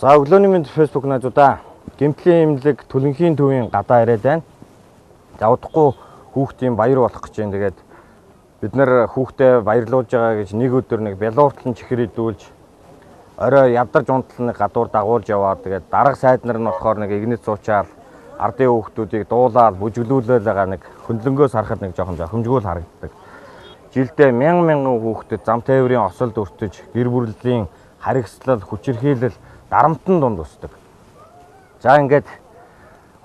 За өглөөний мэнд Facebook найзуудаа гэмтлийн имлэг төлөнхийн төвийн гадаа ирээд байна. За удахгүй хүүхдийн баяр болох гэж байна. Тэгээд бид нэр хүүхдээ баярлуулж байгаа гэж нэг өдөр нэг бялууртлан чихэр идүүлж орой явдарж унтлан гадуур дагуулж яваад тэгээд дарга сайд нар нь болохоор нэг игнэт суучаал ардын хүүхдүүдийг дуулаад бүжиглүүлээд байгаа нэг хөндлөнгөөс харахад нэг жоохон жохомжгүй л харагддаг. Жилдээ мянган хүүхдэд зам тээврийн осолд өртөж гэр бүлийн харигслал, хүчирхийлэл дарамтан дунд усдаг. За ингээд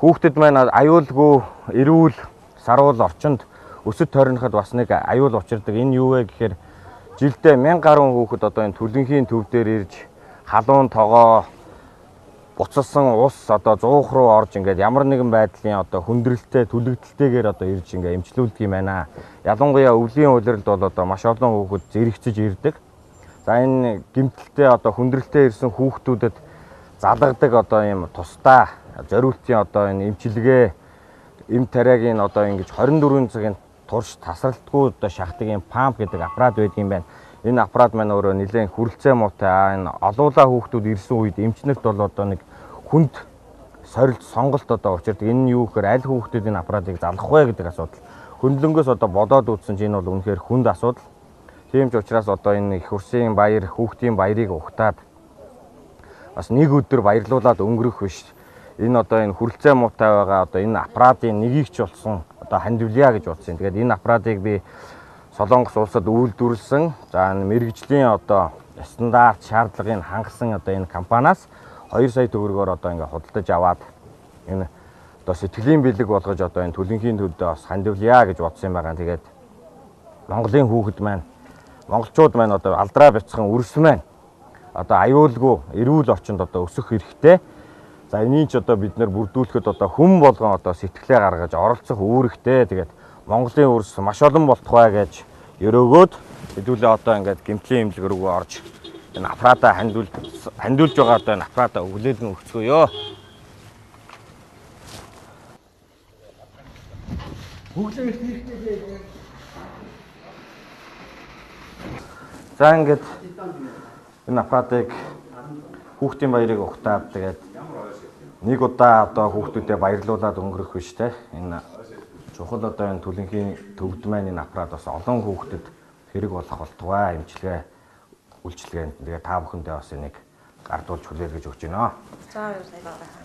хүүхдэд маань аюулгүй, эрүүл, саруул орчинд өсөд тойрноход бас нэг аюул учирдаг. Энэ юу вэ гэхээр жилдээ 1000 гаруй хүүхэд одоо энэ төлөнхийн төв дээр ирж халуун тогоо буцалсан ус одоо зуух руу орж ингээд ямар нэгэн байдлын одоо хүндрэлтэй, түлэгдэлтэйгээр одоо ирж ингээд эмчлүүлдэг юм байна. Ялангуяа өвлийн улиралд бол одоо маш олон хүүхэд зэрэгцэж ирдэг. За энэ гэмтэлтэй одоо хүндрэлтэй ирсэн хүүхдүүдэд залгадаг одоо юм тусдаа зориултын одоо энэ эмчилгээ эм тариагийн одоо ингэж 24 цагийн турш тасралтгүй одоо шахдаг юм памп гэдэг аппарат байдаг юм байна. Энэ аппарат маань өөрөө нэлээд хүрэлцээ муутай. Энэ олуулаа хүүхдүүд ирсэн үед эмчнэрт бол одоо нэг хүнд сорилт сонголт одоо учирдаг. Энэ нь юу гэхээр аль хүүхдүүд энэ аппаратыг залгах вэ гэдэг асуудал. Хөндлөнгөөс одоо бодоод үзсэн чинь энэ бол үнэхээр хүнд асуудал. Тийм ч учраас одоо энэ их урсын баяр, хүүхдийн баярыг ухтаад бас нэг өдөр баярлуулаад өнгөрөх биш. Энэ одоо энэ хүрэлцээ муутай байгаа одоо энэ аппаратын нэгийг ч болсон одоо хандивлаа гэж бодсон. Тэгээд энэ аппаратыг би Солонгос улсад үйлдвэрлэсэн. За энэ мэрэгжлийн одоо стандарт шаардлагыг хангасан одоо энэ компаниас 2 сая төгрөгөөр одоо ингээ худалдаж аваад энэ одоо сэтгэлийн бэлэг болгож одоо энэ төлөнхийн төвдөө бас хандивлаа гэж бодсон юм байгаа. Тэгээд Монголын хүүхэд маань монголчууд маань одоо алдраа бяцхан үрс маань одоо аюулгүй эрүүл орчинд одоо өсөх хэрэгтэй. За энийг ч одоо бид нэр бүрдүүлэхэд одоо хүм болгон одоо сэтгэлээ гаргаж оролцох үүрэгтэй. Тэгээд Монголын үрс маш олон болтугай гэж өрөөгөөд хэдүүлээ одоо ингээд гэмтлийн имлэг рүү орж энэ аппаратаа хандуулж байгаа одоо энэ аппаратаа өглөөл нь өгцгөөё. За ингээд энэ аппаратыг хүүхдийн баярыг ухтаад тэгээд нэг удаа одоо хүүхдүүдэд баярлуулаад өнгөрөх биш те. Энэ чухал одоо энэ төлөнхийн төвд маань энэ аппарат бас олон хүүхдэд хэрэг болох болтугай эмчилгээ үйлчилгээнд тэгээд та бүхэндээ бас энийг гардуулж хүлээлгэж өгч байна.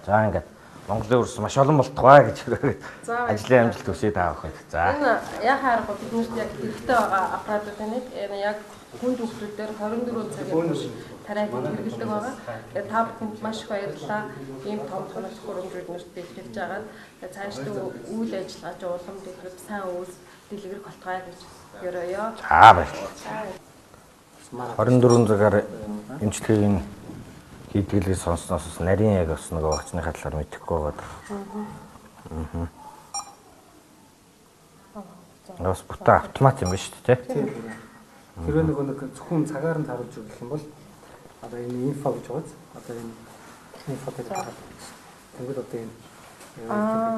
За ингээд Монголын өрс маш олон болтугай гэж хэлээд ажлын амжилт хүсье та бүхэнд. За энэ яхаа арга биднэрт яг хэрэгтэй байгаа аппаратуудыг энэ яг хүнд хүүхдүүдээр 24 цагийн турш тариаг хэрэглэдэг байгаа. Тэгээд та бүхэнд маш их баярлалаа. Ийм том тоног хөрөмжүүд нэрт бэлтгэж байгаа. Тэгээд цаашдаа үйл ажиллагаа ч улам дэлгэрэх сайн үйлс дэлгэрэх болтугай гэж ерөөё. За баярлалаа. 24 цагаар эмчилгээг хийдгэлийг сонссноос нарийн яг бас нөгөө вакцины талаар мэдэхгүй байгаа. Нас бута автомат юм биш үү те? Хэрвээ нэг зөвхөн цагаар нь харуулж өгөх юм бол одоо энэ инфо гэж байгааз одоо энэ инфотыг хараад тэгвэл одоо энэ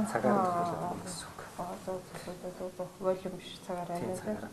цагаар нь харуулж өгөх гэсэн үг. Волюм биш цагаар байна.